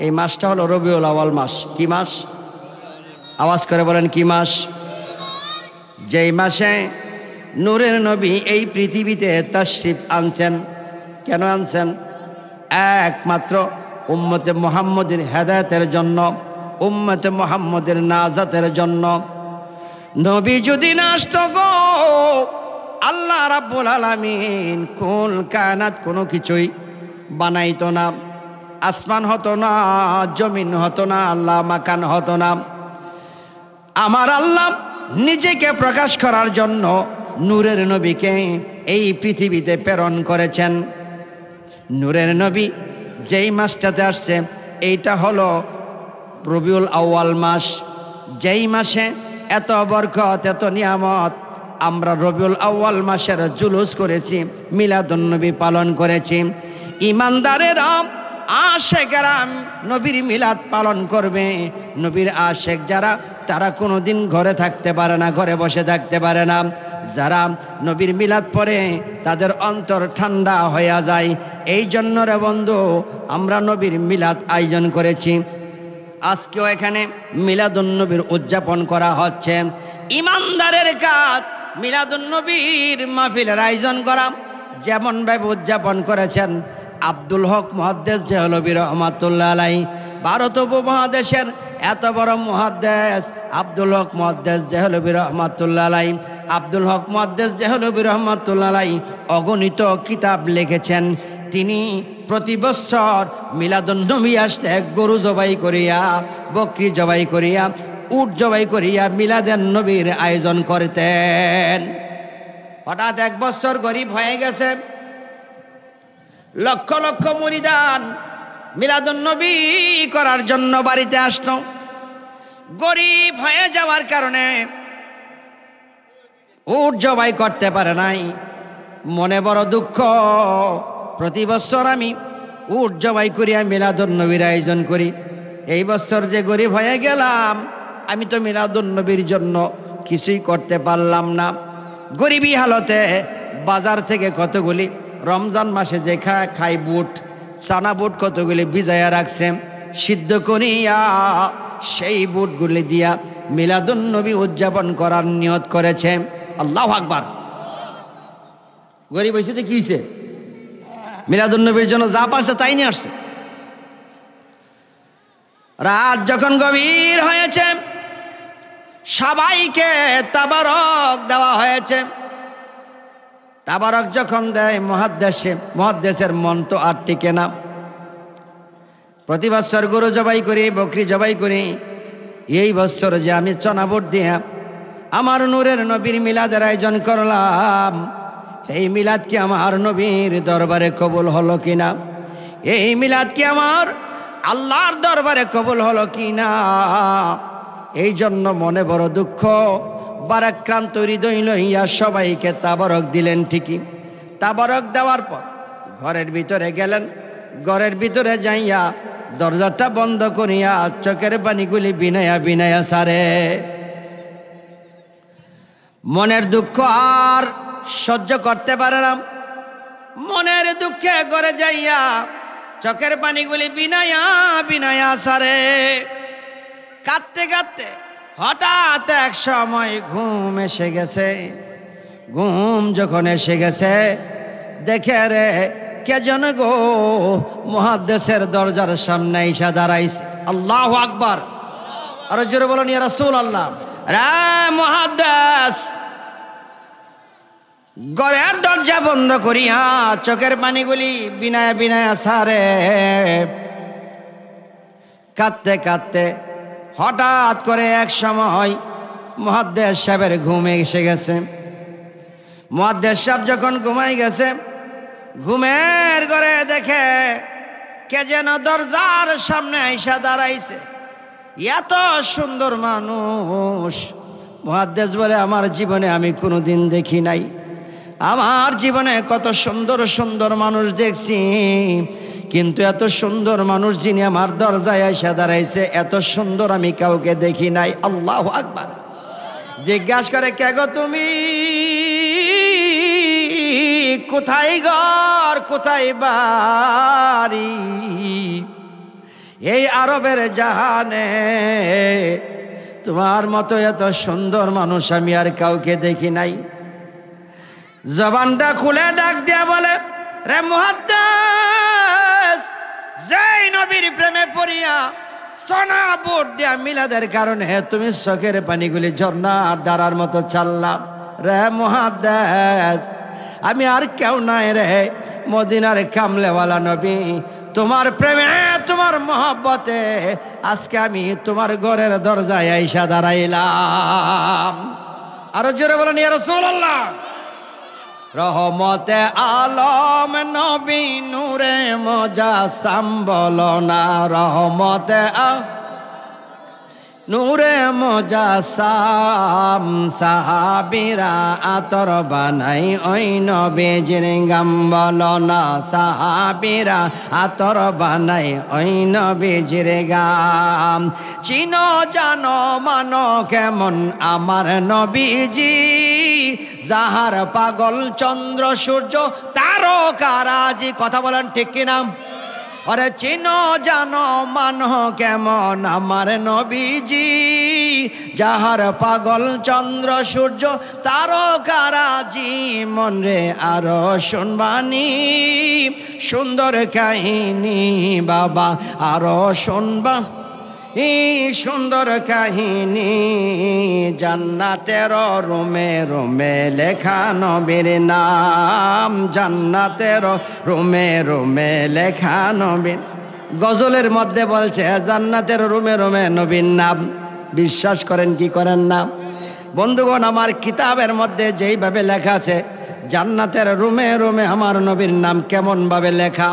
এই মাসটা হলো রবিউল আউয়াল মাস। কি মাস? আওয়াজ করে বলেন কি মাস? যেই মাসে নূরের নবী এই পৃথিবীতে তাশরিফ আনছেন। কেন আনছেন? একমাত্র উম্মতে মুহাম্মদের হেদায়েতের জন্য, উম্মতে মুহাম্মদের নাজাতের জন্য। নবী যদি না আসতো গো, আল্লাহ রাব্বুল আলামিন কুল কায়নাত কোনো কিছুই বানাইতো না। আসমান হতো না, জমিন হতো না, আল্লাহ মাকান হতো না। আমার আল্লাহ নিজেকে প্রকাশ করার জন্য নূরের নবীকে এই পৃথিবীতে প্রেরণ করেছেন। নূরের নবী যেই মাসটাতে আসছে এইটা হলো রবিউল আউয়াল মাস। যেই মাসে এত বরকত, এত নিয়ামত, আমরা রবিউল আউয়াল মাসের জুলুস করেছি, মিলাদুন নবী পালন করেছি। ইমানদারেরা, আশেকেরা নবীর মিলাদ পালন করবে। নবীর আশেক যারা, তারা কোনোদিন ঘরে থাকতে পারে না, ঘরে বসে থাকতে পারে না। যারা নবীর মিলাদ পড়ে তাদের অন্তর ঠান্ডা হয়ে যায়। এই জন্য রে বন্ধু, আমরা নবীর মিলাদ আয়োজন করেছি। আজকেও এখানে মিলাদুন নবীর উদযাপন করা হচ্ছে। ইমানদারের কাজ মিলাদুন নবীর মাহফিলের আয়োজন করা। যেমন ভাবে উদযাপন করেছেন আব্দুল হক মুহাদ্দিস দেহলভী রহমাতুল্লাহ আলাইহি, ভারত উপমহাদেশের এত বড় মুহাদ্দিস আব্দুল হক মুহাদ্দিস দেহলভী রহমাতুল্লাহ আলাইহি। আব্দুল হক মুহাদ্দিস দেহলভী রহমাতুল্লাহ আলাইহি অগণিত কিতাব লিখেছেন। তিনি প্রতি বছর মিলাদুন নবী আসলে গরু জবাই করিয়া, বকরি জবাই করিয়া, উট জবাই করিয়া মিলাদুন নবীর আয়োজন করতেন। হঠাৎ এক বছর গরিব হয়ে গেছে, লক্ষ লক্ষ মুরিদান মিলাদুন নবী করার জন্য বাড়িতে আসত। গরিব হয়ে যাওয়ার কারণে উট জবাই করতে পারে নাই। মনে বড় দুঃখ, প্রতি বছর আমি উট জবাই করিয়া মিলাদুন নবীর আয়োজন করি, এই বছর যে গরিব হয়ে গেলাম, আমি তো মিলাদুন নবীর জন্য কিছুই করতে পারলাম না। গরিবী হালতে বাজার থেকে কতগুলি রমজান মাসে যে খাই বুট, চানা বুট কতগুলি ভিজাইয়া রাখছে, সিদ্ধ করিয়া সেই বুটগুলি দিয়া মিলাদুন নবী উদযাপন করার নিয়ত করেছে। আল্লাহু আকবার। গরিব হয়েছে তো কি হয়েছে? মিলাদুন নবীর জন্য যা পারছে তাই নিয়ে আসছে। রাত যখন গভীর হয়েছে, সবাইকে তাবারক দেওয়া হয়েছে। তাবারক যখন দেয় মুহাদ্দিসের মন তো আর টিকে না। প্রতি বছর গরু জবাই করি, বকরি জবাই করি, এই বছর যে আমি চনা বুট দিয়ে আমার নূরের নবীর মিলাদের আয়োজন করলাম, এই মিলাদ কি আমার নবীর দরবারে কবুল হলো কিনা? এই মিলাদ কি আমার আল্লাহর দরবারে কবুল হলো কিনা? এই জন্য মনে বড় দুঃখ, বারাক্রান্ত হৃদয় লইয়া সবাইকে তাবারক দিলেন। ঠিকই তাবারক দেওয়ার পর ঘরের ভিতরে গেলেন। ঘরের ভিতরে যাইয়া দরজাটা বন্ধ করিয়া চোখের পানিগুলি বিনায়া বিনায়া সারে। মনের দুঃখ আর সহ্য করতে পারে না। মনের দুঃখে ঘরে যাইয়া চোখের পানিগুলি বিনায়া বিনায়া সারে। কাঁদতে কাঁদতে হঠাৎ এক সময় ঘুম এসে গেছে। ঘুম যখন এসে গেছে, দেখে রে কে যেন গো মুহাদ্দিসের দরজার সামনে এসে দাঁড়াইছে। আল্লাহু আকবার। আর জোরে বলেন ইয়া রাসূলুল্লাহ। রে মুহাদ্দিস, ঘরের দরজা বন্ধ করিয়া চোখের পানিগুলি বিনায়া বিনায়া সারে। কাঁদতে কাঁদতে হঠাৎ করে এক সময় মুহাদ্দিস সাহেবের ঘুমে এসে গেছে। মুহাদ্দিস সাহেব যখন ঘুমাই গেছে, ঘুমের ঘরে দেখে কে যেন দরজার সামনে আইসা দাঁড়াইছে। এত সুন্দর মানুষ। মুহাদ্দিস বলে, আমার জীবনে আমি কোনোদিন দেখি নাই। আমার জীবনে কত সুন্দর সুন্দর মানুষ দেখছি, কিন্তু এত সুন্দর মানুষ যিনি আমার দরজায় আইসা দাঁড়াইছে, এত সুন্দর আমি কাউকে দেখি নাই। আল্লাহু আকবার। জিজ্ঞাসা করে, কে গো তুমি? কোথায় ঘর, কোথায় বাড়ি? এই আরবের জাহানে তোমার মতো এত সুন্দর মানুষ আমি আর কাউকে দেখি নাই। জবানটা খুলে ডাক দিয়া বলে, রে মুহাদ্দিস, যেই নবীর প্রেমে পড়িয়া সোনা বুট দিয়া মিলাদের কারণে তুমি চোখের পানিগুলি ঝর্ণার ধারার মতো চাললাম, রে মুহাদ্দিস আমি আর কেউ নাই রে, মদিনার কামলেওয়ালা নবী, তোমার প্রেমে তোমার মহব্বতে আজকে আমি তোমার ঘরের দরজায় আইসা দাঁড়াইলাম। আরো জোরে বলেন ইয়া রাসূলুল্লাহ। রহমতে আলম নবী নূরে মুজাসসাম বলো না, রহমতে নূরে মুজাসসাম সাহাবীরা আতর বানাই ওই নবীজির গাম বলো না, সাহাবীরা আতর বানাই ওই নবীজির গাম। চিনো জানো মানো কেমন আমার নবীজি, যাহার পাগল চন্দ্র সূর্য তারকারাজি। কথা বলেন ঠিক কিনা? আরে চিনো জানো মানো কেমন আমার নবীজি, যাহার পাগল চন্দ্র সূর্য তারকারাজি। মন রে আরো শুনবানি সুন্দর কাহিনী বাবা, আরো শুনবা এই সুন্দর কাহিনী। জান্নাতের রুমে রুমে লেখা নবীর নাম, জান্নাতের রুমে রুমে লেখা নবীর। গজলের মধ্যে বলছে জান্নাতের রুমে রুমে নবীর নাম। বিশ্বাস করেন কি করেন না বন্ধুগণ? আমার কিতাবের মধ্যে যেইভাবে লেখা আছে জান্নাতের রুমে রুমে আমার নবীর নাম কেমন ভাবে লেখা,